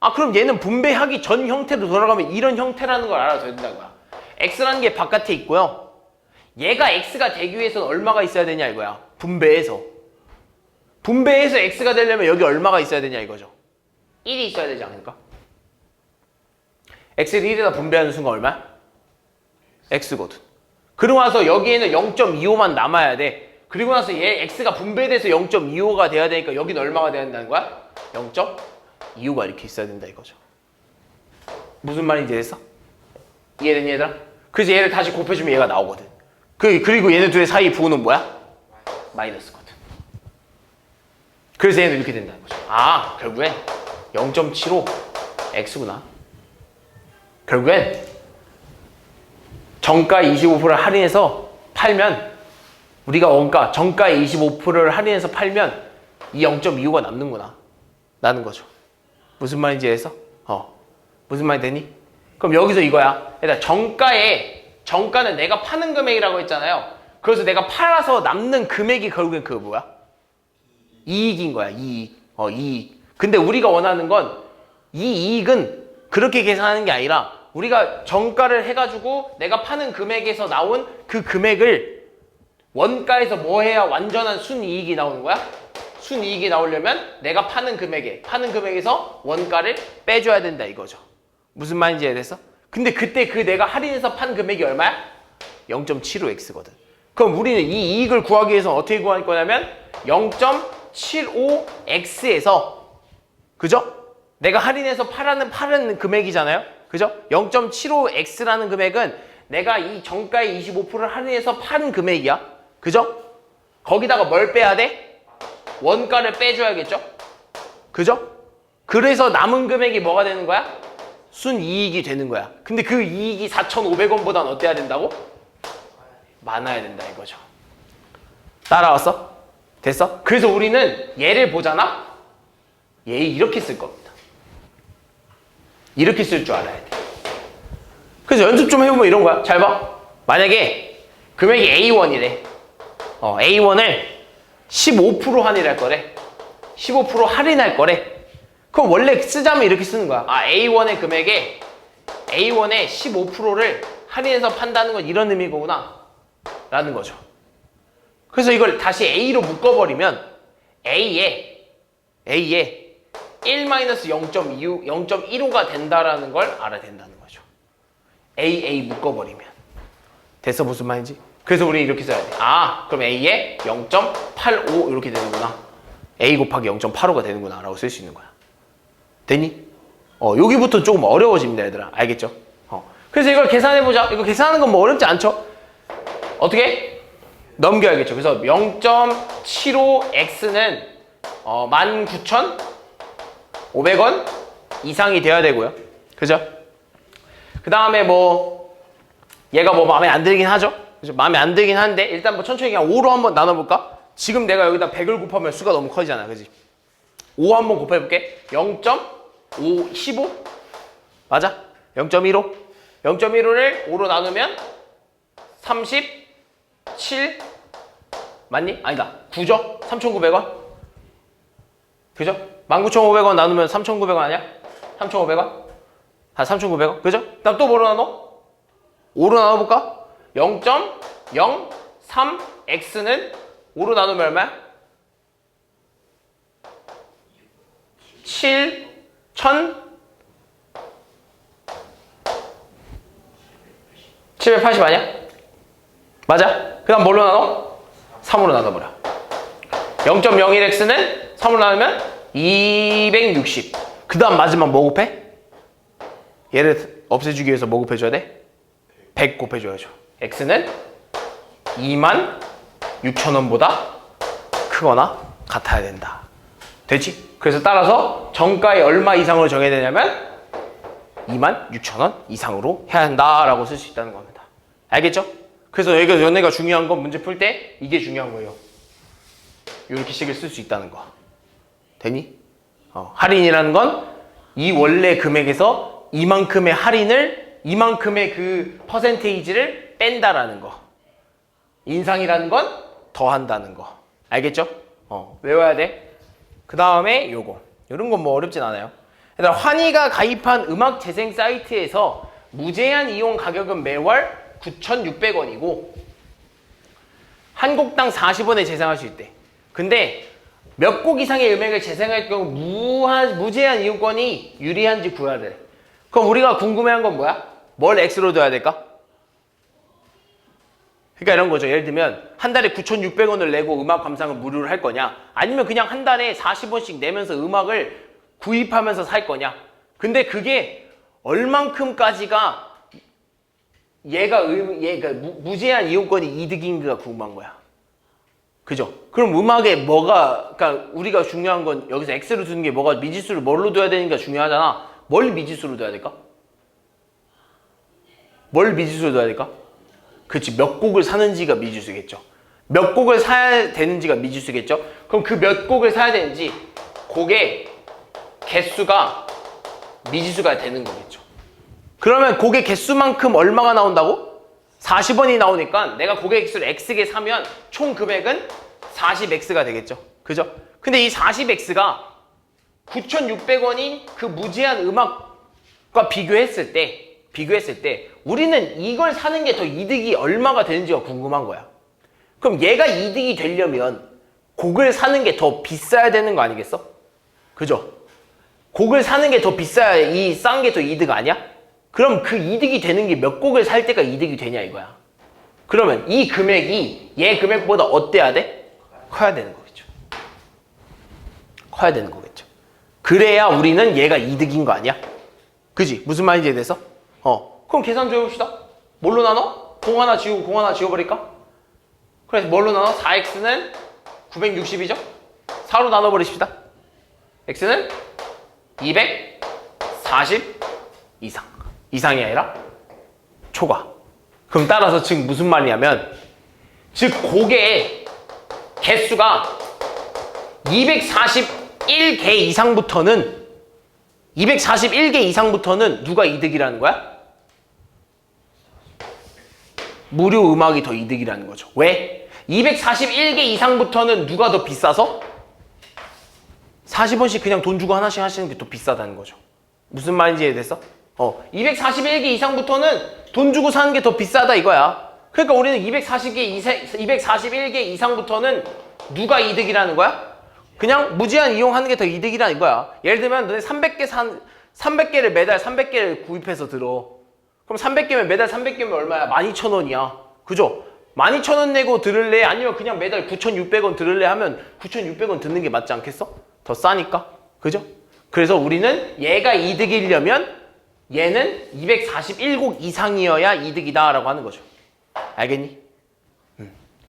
아 그럼 얘는 분배하기 전 형태로 돌아가면 이런 형태라는 걸 알아줘야 된다는 거야. x라는 게 바깥에 있고요. 얘가 x가 되기 위해서는 얼마가 있어야 되냐 이거야. 분배해서 x가 되려면 여기 얼마가 있어야 되냐 이거죠. 1이 있어야 되지 않을까? x를 1에다 분배하는 순간 얼마야? x거든. 그러고 나서 여기에는 0.25만 남아야 돼. 그리고 나서 얘 x가 분배돼서 0.25가 돼야 되니까 여기는 얼마가 돼야 된다는 거야? 0.25가 이렇게 있어야 된다 이거죠. 무슨 말인지 됐어? 이해되니 얘들아? 그래서 얘를 다시 곱해주면 얘가 나오거든. 그리고 얘네 둘의 사이 부호는 뭐야? 마이너스거든. 그래서 얘는 이렇게 된다는 거죠. 아 결국엔 0.75 x구나. 결국엔 정가 25%를 할인해서 팔면 우리가 원가 정가의 25%를 할인해서 팔면 이 0.25가 남는구나 라는 거죠. 무슨 말인지 이해했어? 무슨 말이 되니? 그럼 여기서 이거야. 일단 정가는 내가 파는 금액이라고 했잖아요. 그래서 내가 팔아서 남는 금액이 결국엔 그거 뭐야? 이익인 거야. 이익. 근데 우리가 원하는 건 이 이익은 그렇게 계산하는 게 아니라 우리가 정가를 해가지고 내가 파는 금액에서 나온 그 금액을 원가에서 뭐 해야 완전한 순이익이 나오는 거야? 순이익이 나오려면 내가 파는 금액에서 원가를 빼줘야 된다 이거죠. 무슨 말인지 이해됐어? 근데 그때 내가 할인해서 판 금액이 얼마야? 0.75x거든. 그럼 우리는 이 이익을 구하기 위해서 어떻게 구할 거냐면 0.75x에서 그죠? 내가 할인해서 파는 금액이잖아요. 그죠? 0.75x라는 금액은 내가 이 정가의 25%를 할인해서 판 금액이야. 그죠? 거기다가 뭘 빼야 돼? 원가를 빼줘야겠죠? 그죠? 그래서 남은 금액이 뭐가 되는 거야? 순이익이 되는 거야. 근데 그 이익이 4,500원보단 어때야 된다고? 많아야 된다 이거죠. 따라왔어? 됐어? 그래서 우리는 얘를 보잖아? 얘 이렇게 쓸 겁니다. 이렇게 쓸 줄 알아야 돼. 그래서 연습 좀 해보면 이런 거야. 잘 봐. 만약에 금액이 A1이래. A1을 15% 할인할 거래. 15% 할인할 거래. 그럼 원래 쓰자면 이렇게 쓰는 거야. 아, A1의 금액에 A1의 15%를 할인해서 판다는 건 이런 의미구나. 라는 거죠. 그래서 이걸 다시 A로 묶어버리면 A에 1-0.15가 된다라는 걸 알아야 된다는 거죠. A 묶어버리면. 됐어? 무슨 말인지? 그래서 우리 이렇게 써야 돼. 아, 그럼 A에 0.85 이렇게 되는구나. A 곱하기 0.85가 되는구나 라고 쓸 수 있는 거야. 됐니? 여기부터 조금 어려워집니다 얘들아. 알겠죠? 그래서 이걸 계산해보자. 이거 계산하는 건 뭐 어렵지 않죠? 어떻게? 넘겨야겠죠. 그래서 0.75x는 19,000 500원 이상이 돼야 되고요. 그죠? 그 다음에 뭐 얘가 뭐 마음에 안 들긴 하죠. 그죠? 마음에 안 들긴 한데 일단 뭐 천천히 그냥 5로 한번 나눠볼까? 지금 내가 여기다 100을 곱하면 수가 너무 커지잖아. 그지? 5 한번 곱해볼게. 0.5, 15? 맞아? 0.15? 0.15를 5로 나누면 37? 맞니? 아니다. 9죠? 3,900원? 그죠? 19,500원 나누면 3,900원 아니야? 3,500원? 아, 3,900원? 그죠? 그다음 또 뭐로 나눠? 5로 나눠볼까? 0.03x는 5로 나누면 얼마야? 7,780 아니야? 맞아? 그 다음 뭘로 나눠? 3으로 나눠버려. 0.01x는 3으로 나누면 260. 그 다음 마지막 뭐 곱해? 얘를 없애주기 위해서 뭐 곱해줘야 돼? 100 곱해줘야죠. x는 26,000원보다 크거나 같아야 된다. 되지? 그래서 따라서 정가에 얼마 이상으로 정해야 되냐면 26,000원 이상으로 해야 한다라고 쓸 수 있다는 겁니다. 알겠죠? 그래서 얘가 중요한 건 문제 풀 때 이게 중요한 거예요. 이렇게 식을 쓸 수 있다는 거. 되니? 할인이라는 건 이 원래 금액에서 이만큼의 할인을, 이만큼의 그 퍼센테이지를 뺀다라는 거. 인상이라는 건 더한다는 거. 알겠죠? 외워야 돼. 그 다음에 요거. 이런 건 뭐 어렵진 않아요. 얘들아, 환희가 가입한 음악 재생 사이트에서 무제한 이용 가격은 매월 9,600원이고 한 곡당 40원에 재생할 수 있대. 근데 몇 곡 이상의 음악을 재생할 경우 무제한 이용권이 유리한지 구해야 돼. 그럼 우리가 궁금해한 건 뭐야? 뭘 X로 둬야 될까? 그러니까 이런 거죠. 예를 들면 한 달에 9,600원을 내고 음악 감상을 무료로 할 거냐? 아니면 그냥 한 달에 40원씩 내면서 음악을 구입하면서 살 거냐? 근데 그게 얼만큼까지가 얘가 무제한 이용권이 이득인가 궁금한 거야. 그죠? 그럼 음악에 뭐가, 그러니까 우리가 중요한 건 여기서 X로 두는 게 뭐가 미지수를 뭘로 둬야 되는가 중요하잖아. 뭘 미지수로 둬야 될까? 뭘 미지수로 둬야 될까? 그렇지. 몇 곡을 사는지가 미지수겠죠. 몇 곡을 사야 되는지가 미지수겠죠. 그럼 그 몇 곡을 사야 되는지 곡의 개수가 미지수가 되는 거겠죠. 그러면 곡의 개수만큼 얼마가 나온다고? 40원이 나오니까 내가 곡의 개수를 X개 사면 총 금액은 40X가 되겠죠. 그죠? 근데 이 40X가 9,600원인 그 무제한 음악과 비교했을 때 우리는 이걸 사는 게 더 이득이 얼마가 되는지가 궁금한 거야. 그럼 얘가 이득이 되려면 곡을 사는 게 더 비싸야 되는 거 아니겠어? 그죠? 곡을 사는 게 더 비싸야 이 싼 게 더 이득 아니야? 그럼 그 이득이 되는 게 몇 곡을 살 때가 이득이 되냐 이거야. 그러면 이 금액이 얘 금액보다 어때야 돼? 커야 되는 거겠죠. 커야 되는 거겠죠. 그래야 우리는 얘가 이득인 거 아니야? 그지? 무슨 말인지 이해돼서? 그럼 계산 좀 해봅시다. 뭘로 나눠? 공 하나 지우고 공 하나 지워버릴까? 그래서 뭘로 나눠? 4x는 960이죠? 4로 나눠버리십시다. x는 240 이상. 이상이 아니라 초과. 그럼 따라서 즉 무슨 말이냐면 즉 곡의 개수가 241개 이상부터는 누가 이득이라는 거야? 무료 음악이 더 이득이라는 거죠. 왜? 241개 이상부터는 누가 더 비싸서? 40원씩 그냥 돈 주고 하나씩 하시는 게 더 비싸다는 거죠. 무슨 말인지 이해됐어? 241개 이상부터는 돈 주고 사는 게 더 비싸다 이거야. 그러니까 우리는 241개 이상부터는 누가 이득이라는 거야? 그냥 무제한 이용하는 게 더 이득이라는 거야. 예를 들면 너네 300개를 매달 300개를 구입해서 들어. 그럼 300개면 매달 300개면 얼마야? 12,000원이야. 그죠? 12,000원 내고 들을래? 아니면 그냥 매달 9,600원 들을래? 하면 9,600원 듣는 게 맞지 않겠어? 더 싸니까. 그죠? 그래서 우리는 얘가 이득이려면 얘는 241곡 이상이어야 이득이다 라고 하는 거죠. 알겠니?